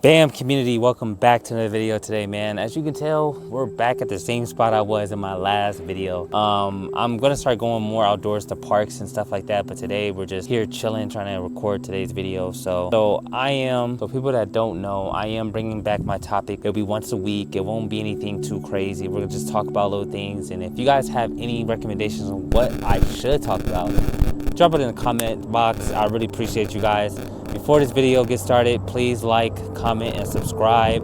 Bam community, welcome back to another video today, man. As you can tell, we're back at the same spot I was in my last video. I'm gonna start going more outdoors to parks and stuff like that, but today we're just here chilling, trying to record today's video. So people that don't know, I am bringing back my topic. It'll be once a week. It won't be anything too crazy. We're gonna just talk about little things, and if you guys have any recommendations on what I should talk about, drop it in the comment box. I really appreciate you guys. Before this video gets started, please like, comment, and subscribe.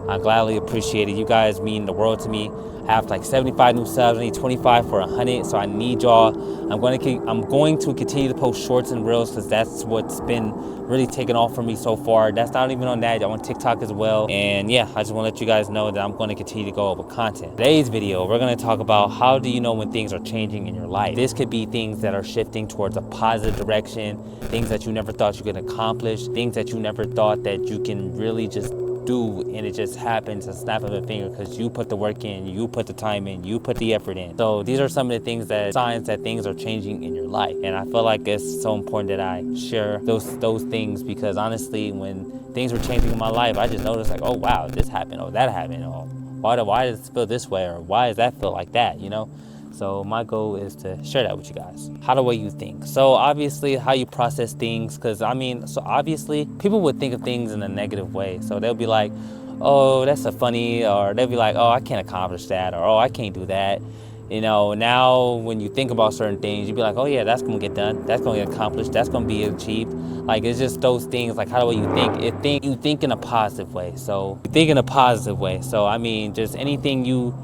I gladly appreciate it. You guys mean the world to me. I have like 75 new subs. I need 25 for 100, so I need y'all. I'm going to continue to post shorts and reels because that's what's been really taking off for me so far. That's not even on that. I'm on TikTok as well. And yeah, I just want to let you guys know that I'm going to continue to go over content. Today's video, we're going to talk about how do you know when things are changing in your life. This could be things that are shifting towards a positive direction, things that you never thought you could accomplish, things that you never thought that you can really just do, and it just happens a snap of a finger because you put the work in, you put the time in, you put the effort in. So these are some of the things that signs that things are changing in your life, and I feel like it's so important that I share those things because honestly, when things were changing in my life, I just noticed like, oh wow, this happened, oh that happened, oh why does it feel this way, or why does that feel like that, you know? So my goal is to share that with you guys. How the way you think. So obviously how you process things, because obviously people would think of things in a negative way. So they'll be like, oh, that's a funny, or they'll be like, oh, I can't accomplish that, or oh, I can't do that. You know, now when you think about certain things, you'd be like, oh yeah, that's gonna get done, that's gonna get accomplished, that's gonna be achieved. Like it's just those things, like how the way you think, you think in a positive way. So you think in a positive way. So I mean, just anything you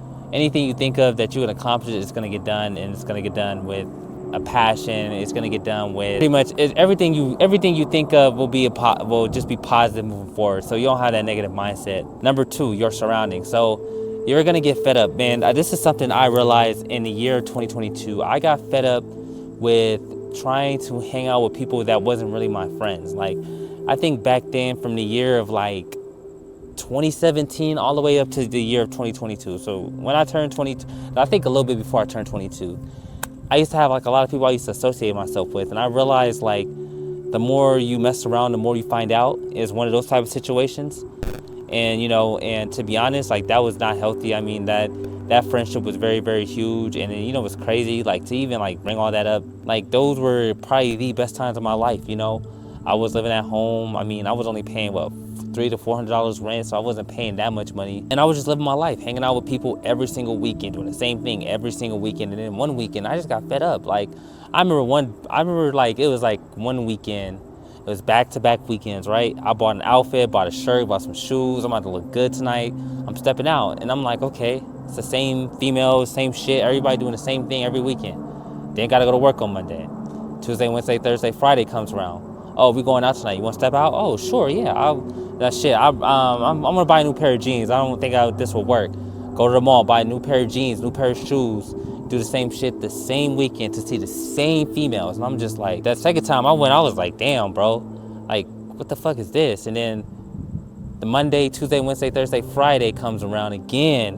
think of that you can accomplish, it's going to get done, and it's going to get done with a passion. It's going to get done with pretty much everything you think of will just be positive moving forward. So you don't have that negative mindset. Number two, your surroundings. So you're going to get fed up, man. This is something I realized in the year 2022. I got fed up with trying to hang out with people that wasn't really my friends. Like I think back then, from the year of like 2017 all the way up to the year of 2022. So when I turned 22, I think a little bit before I turned 22, I used to have like a lot of people I used to associate myself with, and I realized like the more you mess around, the more you find out, is one of those type of situations. And you know, and to be honest, like that was not healthy. I mean, that friendship was very, very huge, and you know, it was crazy like to even like bring all that up. Like those were probably the best times of my life. You know, I was living at home. I mean, I was only paying what, $300 to $400 rent, so I wasn't paying that much money, and I was just living my life, hanging out with people every single weekend, doing the same thing every single weekend. And then one weekend I just got fed up. Like I remember like it was like one weekend, it was back-to-back weekends, right? I bought an outfit, bought a shirt, bought some shoes. I'm about to look good tonight. I'm stepping out, and I'm like, okay, it's the same females, same shit, everybody doing the same thing every weekend. Then gotta go to work on Monday. Tuesday, Wednesday, Thursday, Friday comes around. Oh, we going out tonight. You want to step out? Oh, sure, yeah. I'm gonna buy a new pair of jeans. I don't think this will work. Go to the mall, buy a new pair of jeans, new pair of shoes. Do the same shit the same weekend to see the same females. And I'm just like, that second time I went, I was like, damn, bro. Like, what the fuck is this? And then the Monday, Tuesday, Wednesday, Thursday, Friday comes around again,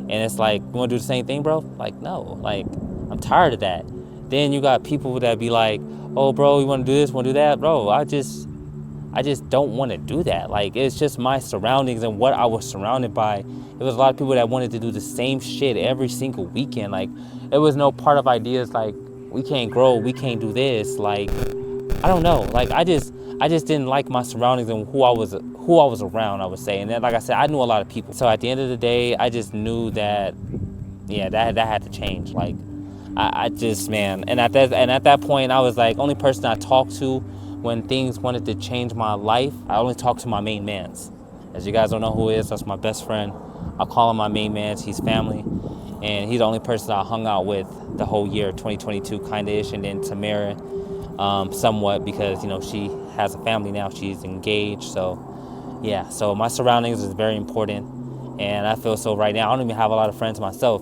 and it's like, you want to do the same thing, bro? Like, no. Like, I'm tired of that. Then you got people that be like, oh, bro, you want to do this, want to do that? Bro, I just don't want to do that. Like, it's just my surroundings and what I was surrounded by. It was a lot of people that wanted to do the same shit every single weekend. Like, it was no part of ideas like, we can't grow, we can't do this. Like, I don't know. Like, I just didn't like my surroundings and who I was around, I would say. And then, like I said, I knew a lot of people. So at the end of the day, I just knew that, yeah, that had to change. Like, I just, man, and at that point, I was like, only person I talked to when things wanted to change my life, I only talked to my main mans. As you guys don't know who he is, that's my best friend. I call him my main mans. He's family, and he's the only person I hung out with the whole year, 2022, kind-of-ish, and then Tamara, somewhat, because, you know, she has a family now. She's engaged, so, yeah. So my surroundings is very important, and I feel so right now. I don't even have a lot of friends myself.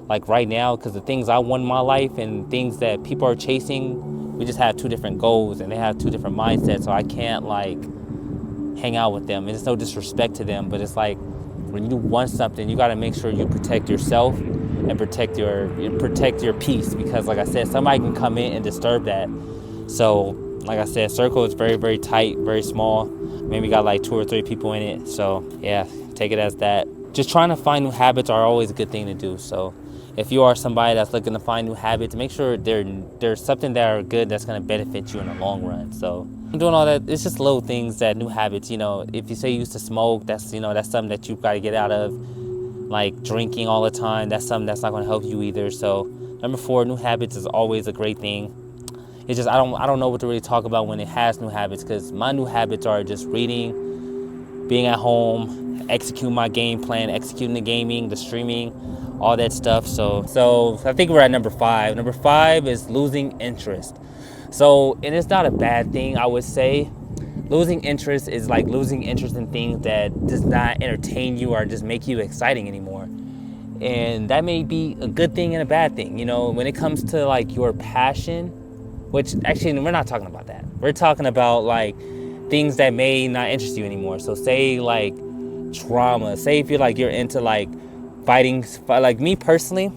Like right now, because the things I want in my life and things that people are chasing, we just have two different goals and they have two different mindsets. So I can't like hang out with them. And it's no disrespect to them, but it's like when you want something, you got to make sure you protect yourself and protect your peace, because like I said, somebody can come in and disturb that. So Like I said, circle is very, very tight, very small. Maybe got like 2 or 3 people in it. So yeah, take it as that. Just trying to find new habits are always a good thing to do. So if you are somebody that's looking to find new habits, make sure there's something that are good that's going to benefit you in the long run. So I'm doing all that. It's just little things, that new habits. You know, if you say you used to smoke, that's, you know, that's something that you've got to get out of. Like drinking all the time, that's something that's not going to help you either. So number 4, new habits is always a great thing. It's just I don't know what to really talk about when it has new habits, because my new habits are just reading, being at home, executing my game plan, executing the gaming, the streaming, all that stuff. So I think we're at number 5. Number 5 is losing interest. So, and it's not a bad thing, I would say. Losing interest is like losing interest in things that does not entertain you or just make you exciting anymore. And that may be a good thing and a bad thing. You know, when it comes to like your passion, which actually we're not talking about that. We're talking about like things that may not interest you anymore. So say like drama, say if you're into like fighting, like me personally,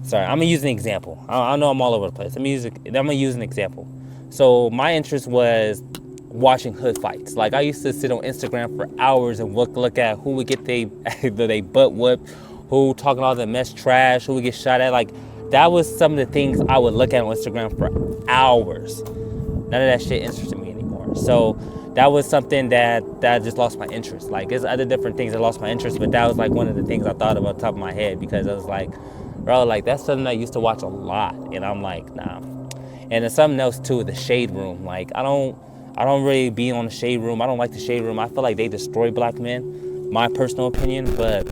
sorry, I'm gonna use an example. I know I'm all over the place. I'm gonna use an example. So my interest was watching hood fights. Like I used to sit on Instagram for hours and look at who would get they butt whooped, who talking all the mess trash, who would get shot at. Like that was some of the things I would look at on Instagram for hours. None of that shit interested me anymore. So that was something that I just lost my interest. Like there's other different things that lost my interest, but that was like one of the things I thought about top of my head, because I was like, bro, like that's something I used to watch a lot, and I'm like, nah. And there's something else too, the shade room. Like I don't really be on the shade room. I don't like the shade room. I feel like they destroy black men, my personal opinion, but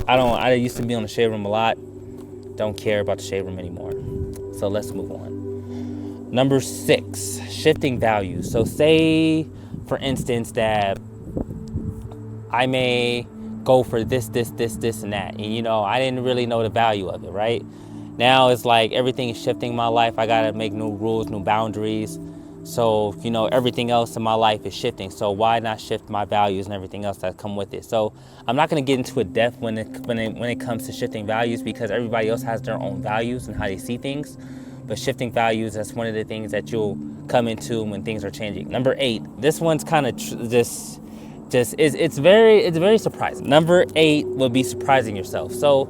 I used to be on the shade room a lot. Don't care about the shade room anymore. So let's move on. Number 6, shifting values. So say, for instance, that I may go for this, and that. And, you know, I didn't really know the value of it, right? Now it's like everything is shifting in my life. I got to make new rules, new boundaries. So, you know, everything else in my life is shifting. So why not shift my values and everything else that come with it? So I'm not going to get into a depth when it comes to shifting values, because everybody else has their own values and how they see things. But shifting values, that's one of the things that you'll come into when things are changing. Number 8, this one's kind of it's very surprising. Number 8 would be surprising yourself. So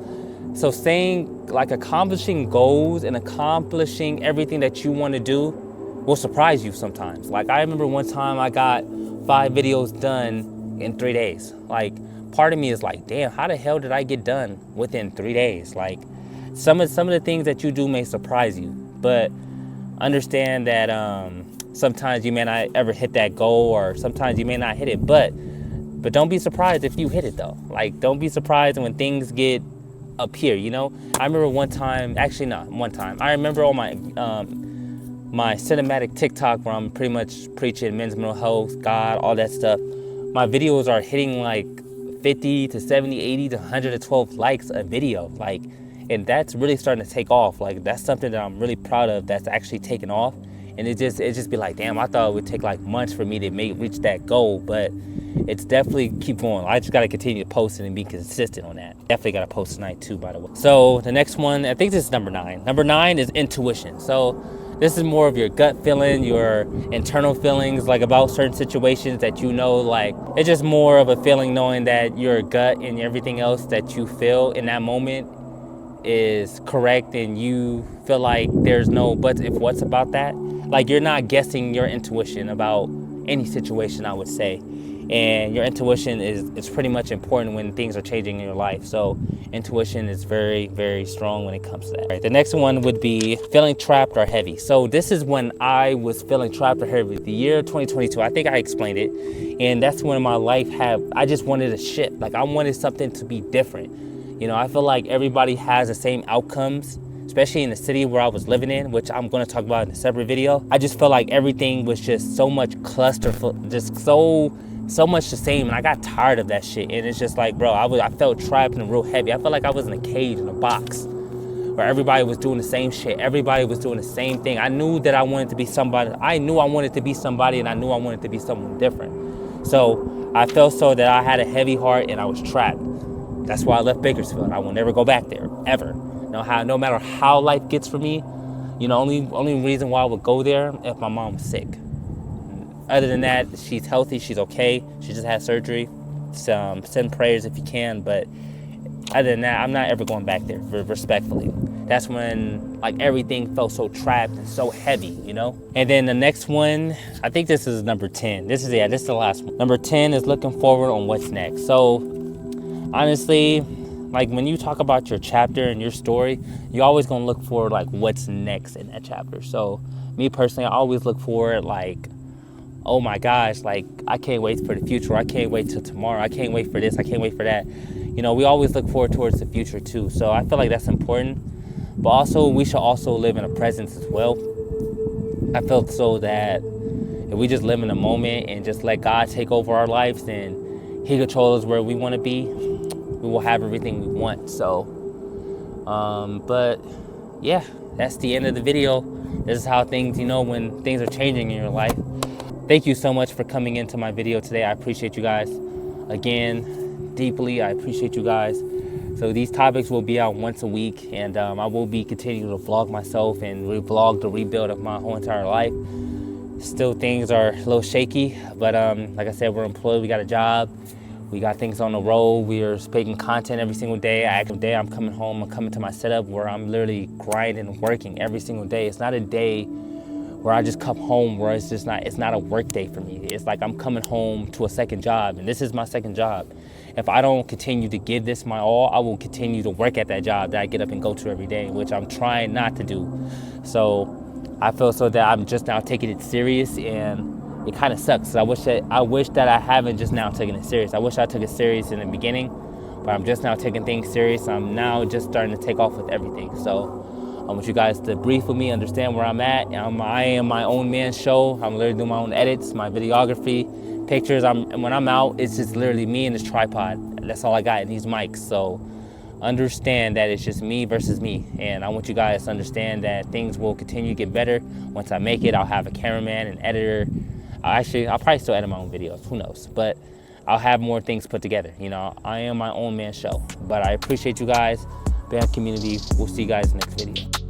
saying like accomplishing goals and accomplishing everything that you want to do will surprise you sometimes. Like I remember one time I got 5 videos done in 3 days. Like part of me is like, damn, how the hell did I get done within 3 days? Like some of the things that you do may surprise you, but understand that sometimes you may not ever hit that goal, or sometimes you may not hit it, but don't be surprised if you hit it though. Like don't be surprised when things get up here, you know? I remember one time, I remember on my cinematic TikTok where I'm pretty much preaching men's mental health, God, all that stuff. My videos are hitting like 50 to 70, 80 to 112 likes a video. Like, and that's really starting to take off. Like that's something that I'm really proud of, that's actually taken off. And it just be like, damn, I thought it would take like months for me to reach that goal, but it's definitely keep going. I just got to continue posting and be consistent on that. Definitely got to post tonight too, by the way. So the next one, I think this is number 9. Number 9 is intuition. So this is more of your gut feeling, your internal feelings, like about certain situations that you know, like it's just more of a feeling knowing that your gut and everything else that you feel in that moment is correct, and you feel like there's no buts if what's about that. Like you're not guessing your intuition about any situation, I would say. And your intuition is pretty much important when things are changing in your life. So intuition is very, very strong when it comes to that. Right, the next one would be feeling trapped or heavy. So this is when I was feeling trapped or heavy. The year 2022, I think I explained it. And that's when my life I just wanted a shift. Like I wanted something to be different. You know, I feel like everybody has the same outcomes, especially in the city where I was living in, which I'm going to talk about in a separate video. I just felt like everything was just so much just so much the same, and I got tired of that shit. And it's just like, bro, I felt trapped and real heavy. I felt like I was in a cage, in a box, where everybody was doing the same shit. Everybody was doing the same thing. I knew that I wanted to be somebody. I knew I wanted to be somebody, and I knew I wanted to be someone different. So I felt so that I had a heavy heart and I was trapped. That's why I left Bakersfield. I will never go back there, ever. No matter how life gets for me, You know, only reason why I would go there if my mom was sick. Other than that, she's healthy, she's okay. She just had surgery. Send prayers if you can, but other than that, I'm not ever going back there, respectfully. That's when like everything felt so trapped and so heavy, you know? And then the next one, I think this is number 10. This is the last one. Number 10 is looking forward on what's next. So honestly, like when you talk about your chapter and your story, you're always gonna look for like what's next in that chapter. So me personally, I always look for like, oh my gosh, like I can't wait for the future. I can't wait till tomorrow. I can't wait for this. I can't wait for that. You know, we always look forward towards the future too. So I feel like that's important. But also, we should also live in a presence as well. I felt so that if we just live in the moment and just let God take over our lives and He controls us where we want to be, we will have everything we want. So, but yeah, that's the end of the video. This is how things, you know, when things are changing in your life. Thank you so much for coming into my video today. I appreciate you guys. Again, deeply, I appreciate you guys. So these topics will be out once a week, and I will be continuing to vlog myself and vlog the rebuild of my whole entire life. Still, things are a little shaky, but like I said, we're employed, we got a job, we got things on the road, we are making content every single day. I'm coming home, I'm coming to my setup where I'm literally grinding and working every single day. It's not a day where I just come home where it's not a work day for me. It's like I'm coming home to a second job, and this is my second job. If I don't continue to give this my all, I will continue to work at that job that I get up and go to every day, which I'm trying not to do. So I feel so that I'm just now taking it serious, and it kind of sucks. I wish that I haven't just now taken it serious. I wish I took it serious in the beginning, but I'm just now taking things serious. I'm now just starting to take off with everything. So I want you guys to brief with me, understand where I'm at. I am my own man's show. I'm literally doing my own edits, my videography, pictures. When I'm out, it's just literally me and this tripod. That's all I got, and these mics. So understand that it's just me versus me. And I want you guys to understand that things will continue to get better. Once I make it, I'll have a cameraman, an editor. I'll probably still edit my own videos, who knows? But I'll have more things put together. You know, I am my own man's show. But I appreciate you guys. Bam community. We'll see you guys next video.